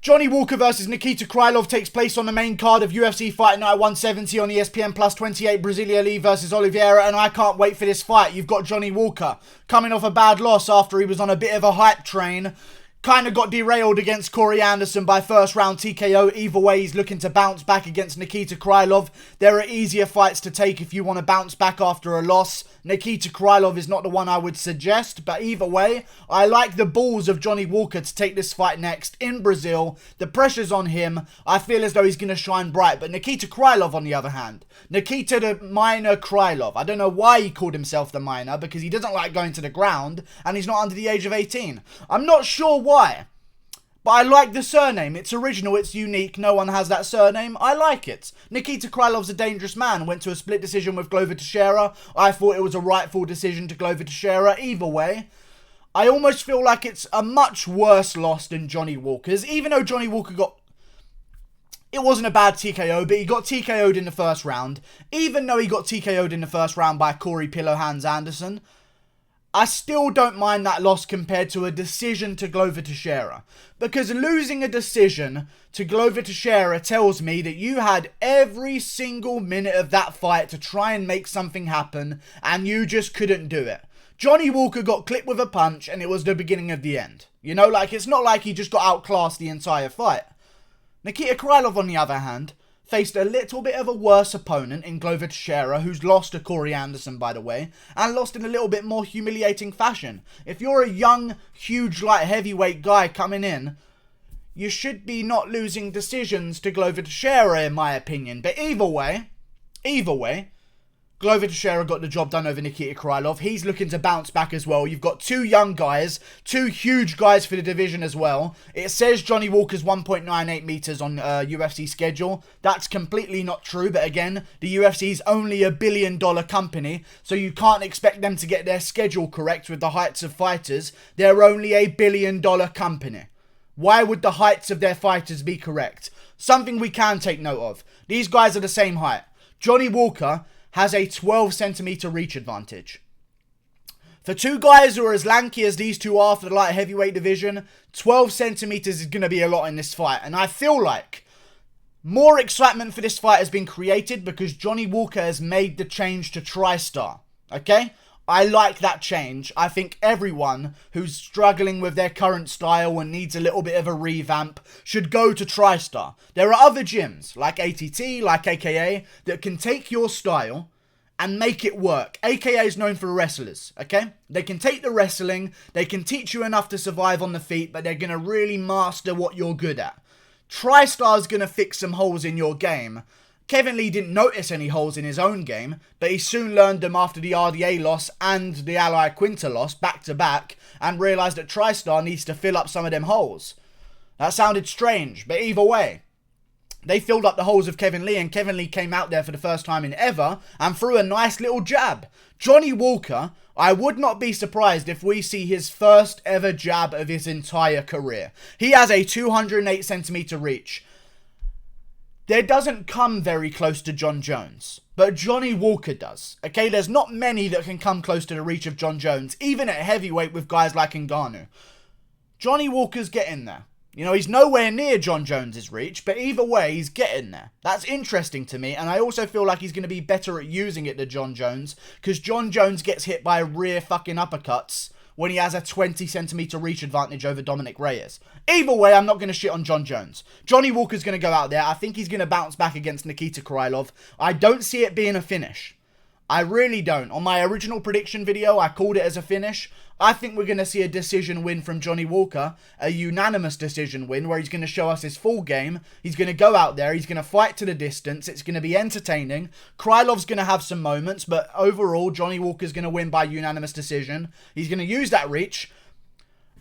Johnny Walker versus Nikita Krylov takes place on the main card of UFC Fight Night 170 on ESPN Plus 28. Brasilia Lee versus Oliveira, and I can't wait for this fight. You've got Johnny Walker coming off a bad loss after he was on a bit of a hype train. Kind of got derailed against Corey Anderson by first round TKO. Either way, he's looking to bounce back against Nikita Krylov. There are easier fights to take if you want to bounce back after a loss. Nikita Krylov is not the one I would suggest, but either way, I like the balls of Johnny Walker to take this fight next in Brazil. The pressure's on him. I feel as though he's going to shine bright. But Nikita Krylov, on the other hand, Nikita the Minor Krylov. I don't know why he called himself the Minor, because he doesn't like going to the ground, and he's not under the age of 18. I'm not sure why, but I like the surname. It's original, it's unique, no one has that surname. I like it. Nikita Krylov's a dangerous man. Went to a split decision with Glover Teixeira. I thought it was a rightful decision to Glover Teixeira. Either way, I almost feel like it's a much worse loss than Johnny Walker's. Even though Johnny Walker got... It wasn't a bad TKO, but he got TKO'd in the first round. Even though he got TKO'd in the first round by Corey Pillow Hands Anderson, I still don't mind that loss compared to a decision to Glover Teixeira. Because losing a decision to Glover Teixeira tells me that you had every single minute of that fight to try and make something happen, and you just couldn't do it. Johnny Walker got clipped with a punch, and it was the beginning of the end. You know, like, it's not like he just got outclassed the entire fight. Nikita Krylov, on the other hand, faced a little bit of a worse opponent in Glover Teixeira, who's lost to Corey Anderson, by the way, and lost in a little bit more humiliating fashion. If you're a young, huge, light heavyweight guy coming in, you should be not losing decisions to Glover Teixeira, in my opinion. But either way, Glover Teixeira got the job done over Nikita Krylov. He's looking to bounce back as well. You've got two young guys, two huge guys for the division as well. It says Johnny Walker's 1.98 meters on UFC schedule. That's completely not true, but again, the UFC's only $1 billion company, so you can't expect them to get their schedule correct with the heights of fighters. They're only $1 billion company. Why would the heights of their fighters be correct? Something we can take note of. These guys are the same height. Johnny Walker has a 12 centimeter reach advantage. For two guys who are as lanky as these two are for the light heavyweight division, 12 centimeters is going to be a lot in this fight. And I feel like more excitement for this fight has been created because Johnny Walker has made the change to Tristar. Okay? I like that change. I think everyone who's struggling with their current style and needs a little bit of a revamp should go to Tristar. There are other gyms like ATT, like AKA, that can take your style and make it work. AKA is known for wrestlers, okay? They can take the wrestling, they can teach you enough to survive on the feet, but they're going to really master what you're good at. Tristar's going to fix some holes in your game. Kevin Lee didn't notice any holes in his own game, but he soon learned them after the RDA loss and the Ally Quinta loss back to back, and realised that Tristar needs to fill up some of them holes. That sounded strange, but either way, they filled up the holes of Kevin Lee, and Kevin Lee came out there for the first time in ever and threw a nice little jab. Johnny Walker, I would not be surprised if we see his first ever jab of his entire career. He has a 208 centimeter reach. There doesn't come very close to Jon Jones, but Johnny Walker does. Okay, there's not many that can come close to the reach of Jon Jones, even at heavyweight with guys like Ngannou. Johnny Walker's getting there. You know, he's nowhere near Jon Jones's reach, but either way, he's getting there. That's interesting to me, and I also feel like he's going to be better at using it than Jon Jones, because Jon Jones gets hit by rear fucking uppercuts when he has a 20 centimeter reach advantage over Dominic Reyes. Either way, I'm not going to shit on Jon Jones. Johnny Walker's going to go out there. I think he's going to bounce back against Nikita Krylov. I don't see it being a finish. I really don't. On my original prediction video, I called it as a finish. I think we're going to see a decision win from Johnny Walker. A unanimous decision win where he's going to show us his full game. He's going to go out there. He's going to fight to the distance. It's going to be entertaining. Krylov's going to have some moments, but overall, Johnny Walker's going to win by unanimous decision. He's going to use that reach.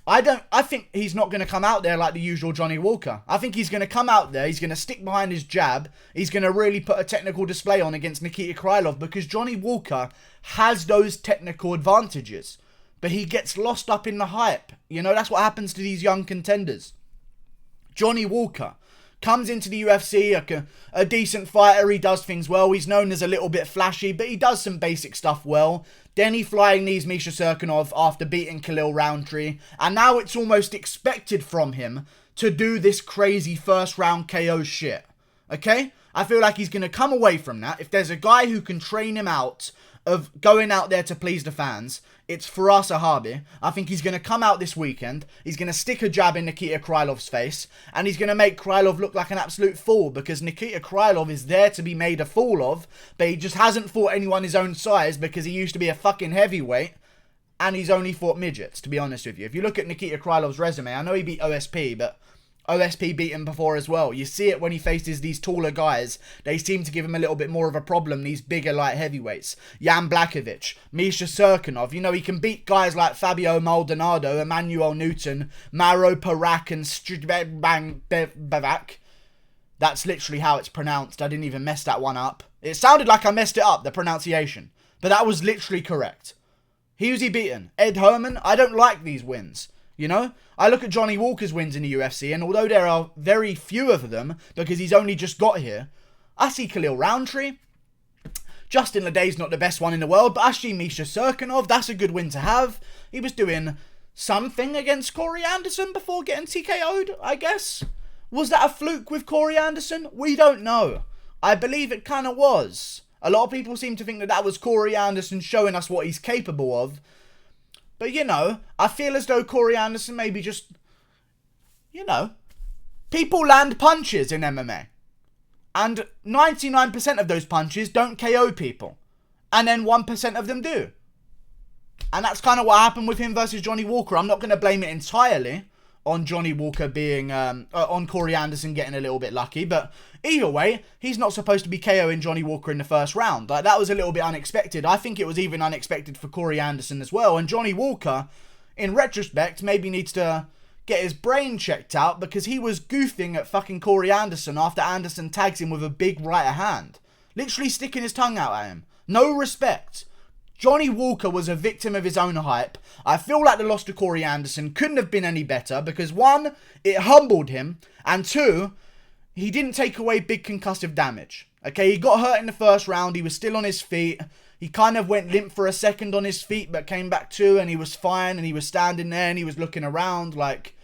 I think he's not going to come out there like the usual Johnny Walker. I think he's going to come out there, he's going to stick behind his jab, he's going to really put a technical display on against Nikita Krylov, because Johnny Walker has those technical advantages, but he gets lost up in the hype. You know, that's what happens to these young contenders. Johnny Walker comes into the UFC, a decent fighter, he does things well, he's known as a little bit flashy, but he does some basic stuff well. Then he flying knees Misha Serkinov after beating Khalil Roundtree, and now it's almost expected from him to do this crazy first round KO shit. Okay? I feel like he's going to come away from that. If there's a guy who can train him out of going out there to please the fans, it's Firas Zahabi. I think he's going to come out this weekend. He's going to stick a jab in Nikita Krylov's face. And he's going to make Krylov look like an absolute fool. Because Nikita Krylov is there to be made a fool of. But he just hasn't fought anyone his own size. Because he used to be a fucking heavyweight. And he's only fought midgets, to be honest with you. If you look at Nikita Krylov's resume, I know he beat OSP, but OSP beat him before as well. You see it when he faces these taller guys. They seem to give him a little bit more of a problem, these bigger light heavyweights. Jan Blachowicz, Misha Serkinov. You know, he can beat guys like Fabio Maldonado, Emmanuel Newton, Maro Parak, and Strbang. That's literally how it's pronounced. I didn't even mess that one up. It sounded like I messed it up, the pronunciation. But that was literally correct. Who's he beaten? Ed Herman? I don't like these wins. You know? I look at Johnny Walker's wins in the UFC, and although there are very few of them, because he's only just got here, I see Khalil Roundtree. Justin Leday's not the best one in the world, but I see Misha Serkinov. That's a good win to have. He was doing something against Corey Anderson before getting TKO'd, I guess. Was that a fluke with Corey Anderson? We don't know. I believe it kind of was. A lot of people seem to think that that was Corey Anderson showing us what he's capable of. But, you know, I feel as though Corey Anderson maybe just, you know, people land punches in MMA. And 99% of those punches don't KO people. And then 1% of them do. And that's kind of what happened with him versus Johnny Walker. I'm not going to blame it entirely on Johnny Walker being, on Corey Anderson getting a little bit lucky. But either way, he's not supposed to be KOing Johnny Walker in the first round. Like, that was a little bit unexpected. I think it was even unexpected for Corey Anderson as well. And Johnny Walker, in retrospect, maybe needs to get his brain checked out because he was goofing at fucking Corey Anderson after Anderson tags him with a big right hand. Literally sticking his tongue out at him. No respect. Johnny Walker was a victim of his own hype. I feel like the loss to Corey Anderson couldn't have been any better because, one, it humbled him, and two, he didn't take away big concussive damage. Okay, he got hurt in the first round, he was still on his feet, he kind of went limp for a second on his feet, but came back to, and he was fine, and he was standing there, and he was looking around like,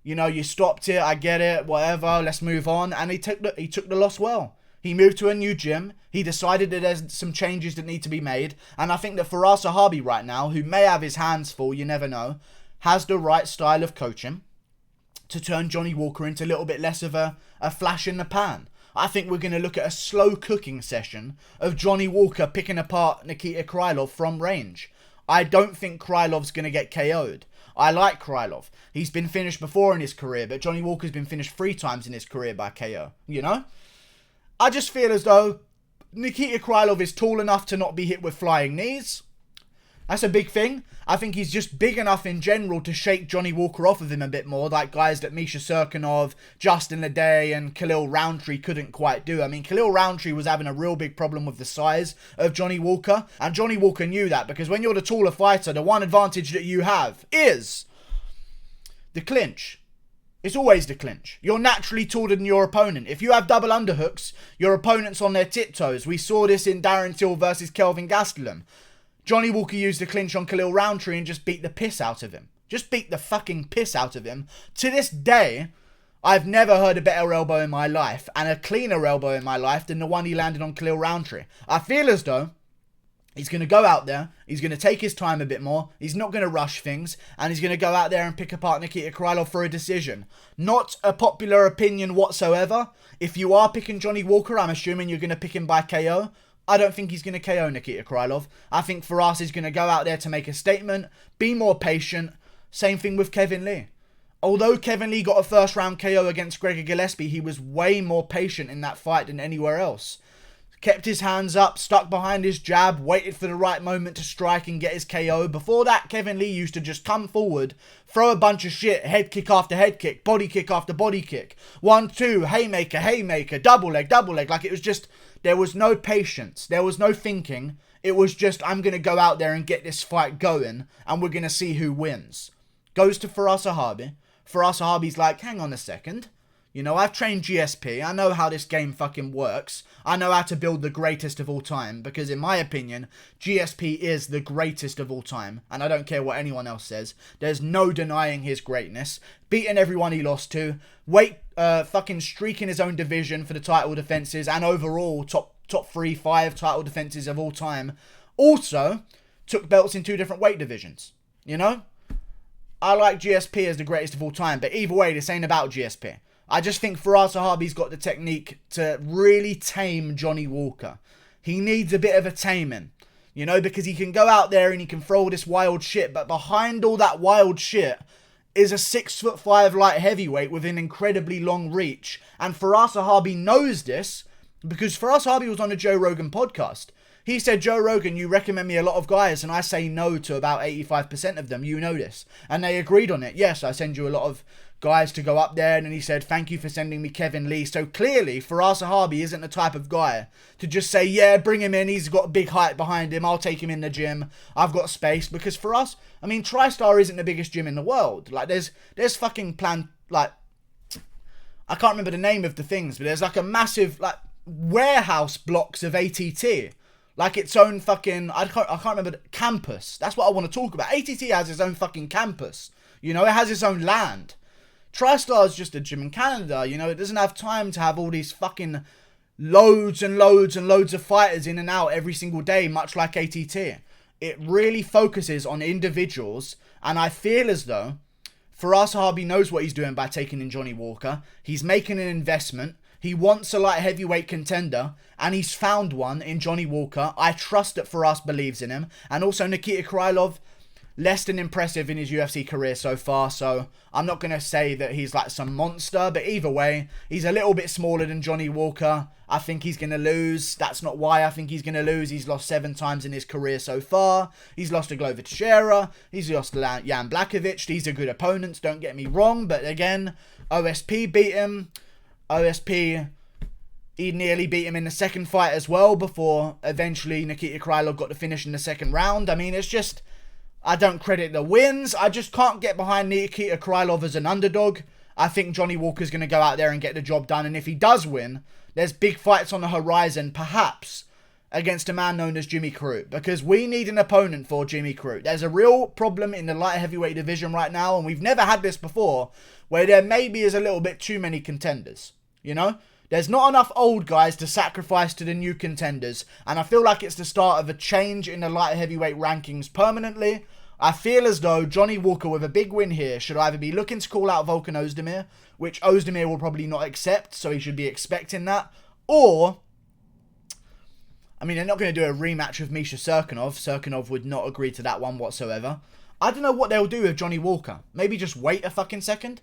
you know, you stopped it, I get it, whatever, let's move on, and he took the loss well. He moved to a new gym. He decided that there's some changes that need to be made. And I think that Firas Zahabi right now, who may have his hands full, you never know, has the right style of coaching to turn Johnny Walker into a little bit less of a flash in the pan. I think we're going to look at a slow cooking session of Johnny Walker picking apart Nikita Krylov from range. I don't think Krylov's going to get KO'd. I like Krylov. He's been finished before in his career, but Johnny Walker's been finished 3 times in his career by KO. You know? I just feel as though Nikita Krylov is tall enough to not be hit with flying knees. That's a big thing. I think he's just big enough in general to shake Johnny Walker off of him a bit more, like guys that Misha Serkinov, Justin Leday, and Khalil Roundtree couldn't quite do. I mean, Khalil Roundtree was having a real big problem with the size of Johnny Walker, and Johnny Walker knew that, because when you're the taller fighter, the one advantage that you have is the clinch. It's always the clinch. You're naturally taller than your opponent. If you have double underhooks, your opponent's on their tiptoes. We saw this in Darren Till versus Kelvin Gastelum. Johnny Walker used the clinch on Khalil Roundtree and just beat the piss out of him. Just beat the fucking piss out of him. To this day, I've never heard a better elbow in my life and a cleaner elbow in my life than the one he landed on Khalil Roundtree. I feel as though he's going to go out there, he's going to take his time a bit more, he's not going to rush things, and he's going to go out there and pick apart Nikita Krylov for a decision. Not a popular opinion whatsoever. If you are picking Johnny Walker, I'm assuming you're going to pick him by KO. I don't think he's going to KO Nikita Krylov. I think Firas is going to go out there to make a statement, be more patient. Same thing with Kevin Lee. Although Kevin Lee got a first round KO against Gregor Gillespie, he was way more patient in that fight than anywhere else. Kept his hands up, stuck behind his jab, waited for the right moment to strike and get his KO. Before that, Kevin Lee used to just come forward, throw a bunch of shit, head kick after head kick, body kick after body kick. 1, 2, haymaker, haymaker, double leg. Like, it was just, there was no patience. There was no thinking. It was just, I'm going to go out there and get this fight going, and we're going to see who wins. Goes to Firas Zahabi. Firas Zahabi's like, hang on a second. You know, I've trained GSP. I know how this game fucking works. I know how to build the greatest of all time. Because in my opinion, GSP is the greatest of all time. And I don't care what anyone else says. There's no denying his greatness. Beating everyone he lost to. Fucking streaking his own division for the title defenses. And overall, top 3-5 title defenses of all time. Also, took belts in 2 different weight divisions. You know? I like GSP as the greatest of all time. But either way, this ain't about GSP. I just think Firas Zahabi's got the technique to really tame Johnny Walker. He needs a bit of a taming, you know, because he can go out there and he can throw all this wild shit, but behind all that wild shit is a 6'5" light heavyweight with an incredibly long reach. And Firas Zahabi knows this because Firas Zahabi was on a Joe Rogan podcast. He said, Joe Rogan, you recommend me a lot of guys, and I say no to about 85% of them. You know this. And they agreed on it. Yes, I send you a lot of guys to go up there. And then he said, thank you for sending me Kevin Lee. So clearly, Firas Zahabi isn't the type of guy to just say, yeah, bring him in. He's got a big height behind him. I'll take him in the gym. I've got space. Because for us, I mean, Tristar isn't the biggest gym in the world. Like, there's fucking like, I can't remember the name of the things, but there's like a massive, like, warehouse blocks of ATT. Like its own fucking, I can't remember, campus. That's what I want to talk about. ATT has its own fucking campus. You know, it has its own land. TriStar is just a gym in Canada. You know, it doesn't have time to have all these fucking loads and loads and loads of fighters in and out every single day, much like ATT. It really focuses on individuals, and I feel as though Firas Zahabi knows what he's doing by taking in Johnny Walker. He's making an investment. He wants a light heavyweight contender, and he's found one in Johnny Walker. I trust that Firas believes in him. And also Nikita Krylov, less than impressive in his UFC career so far, so I'm not going to say that he's like some monster, but either way, he's a little bit smaller than Johnny Walker. I think he's going to lose. That's not why I think he's going to lose. He's lost 7 times in his career so far. He's lost to Glover Teixeira. He's lost to Jan Blachowicz. These are good opponents, don't get me wrong, but again, OSP beat him. OSP, he nearly beat him in the second fight as well before eventually Nikita Krylov got the finish in the second round. I mean, it's just, I don't credit the wins. I just can't get behind Nikita Krylov as an underdog. I think Johnny Walker's going to go out there and get the job done. And if he does win, there's big fights on the horizon, perhaps against a man known as Jimmy Crute. Because we need an opponent for Jimmy Crute. There's a real problem in the light heavyweight division right now. And we've never had this before, where there maybe is a little bit too many contenders. You know, there's not enough old guys to sacrifice to the new contenders. And I feel like it's the start of a change in the light heavyweight rankings permanently. I feel as though Johnny Walker with a big win here should either be looking to call out Volkan Ozdemir, which Ozdemir will probably not accept, so he should be expecting that. Or, I mean, they're not going to do a rematch with Misha Serkinov. Serkinov would not agree to that one whatsoever. I don't know what they'll do with Johnny Walker. Maybe just wait a fucking second.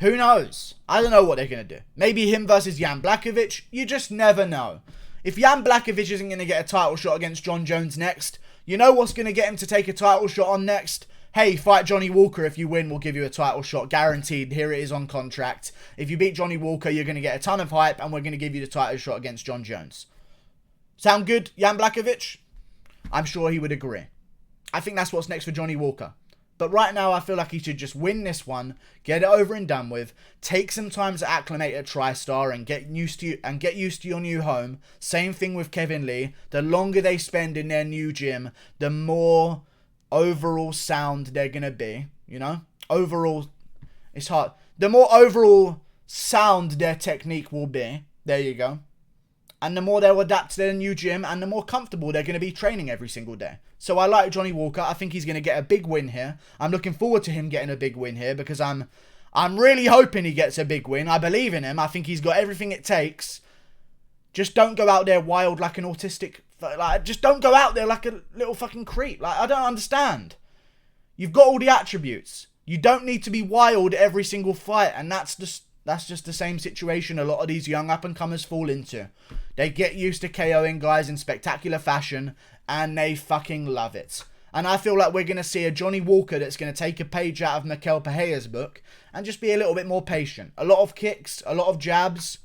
Who knows? I don't know what they're going to do. Maybe him versus Jan Blachowicz. You just never know. If Jan Blachowicz isn't going to get a title shot against John Jones next, you know what's going to get him to take a title shot on next? Hey, fight Johnny Walker. If you win, we'll give you a title shot. Guaranteed. Here it is on contract. If you beat Johnny Walker, you're going to get a ton of hype, and we're going to give you the title shot against John Jones. Sound good, Jan Blachowicz? I'm sure he would agree. I think that's what's next for Johnny Walker. But right now, I feel like he should just win this one, get it over and done with, take some time to acclimate at TriStar and get used to your new home. Same thing with Kevin Lee. The longer they spend in their new gym, the more overall sound they're going to be. You know? Overall, it's hard. The more overall sound their technique will be. There you go. And the more they'll adapt to their new gym, and the more comfortable they're going to be training every single day. So I like Johnny Walker. I think he's going to get a big win here. I'm looking forward to him getting a big win here because I'm really hoping he gets a big win. I believe in him. I think he's got everything it takes. Just don't go out there wild like an autistic. Like, just don't go out there like a little fucking creep. Like, I don't understand. You've got all the attributes. You don't need to be wild every single fight, and that's just the same situation a lot of these young up-and-comers fall into. They get used to KOing guys in spectacular fashion, and they fucking love it. And I feel like we're going to see a Johnny Walker that's going to take a page out of Mikel Pereira's book and just be a little bit more patient. A lot of kicks, a lot of jabs.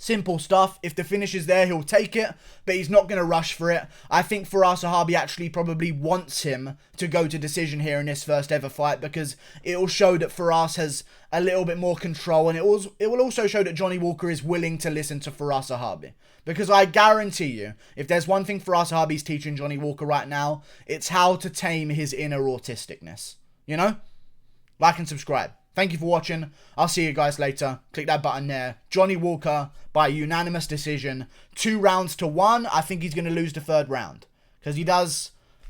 Simple stuff. If the finish is there, he'll take it, but he's not going to rush for it. I think Firas Zahabi actually probably wants him to go to decision here in this first ever fight, because it will show that Firas has a little bit more control, and it will also show that Johnny Walker is willing to listen to Firas Zahabi. Because I guarantee you, if there's one thing Firas Zahabi's teaching Johnny Walker right now, it's how to tame his inner autisticness. You know? Like and subscribe. Thank you for watching. I'll see you guys later. Click that button there. Johnny Walker by unanimous decision. 2 rounds to 1. I think he's going to lose the 3rd round. Because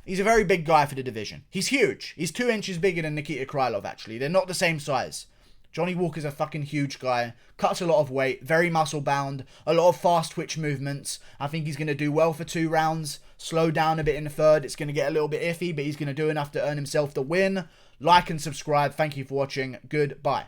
he's a very big guy for the division. He's huge. He's 2 inches bigger than Nikita Krylov, actually. They're not the same size. Johnny Walker's a fucking huge guy. Cuts a lot of weight. Very muscle bound. A lot of fast twitch movements. I think he's going to do well for 2 rounds. Slow down a bit in the 3rd. It's going to get a little bit iffy, but he's going to do enough to earn himself the win. Like and subscribe. Thank you for watching. Goodbye.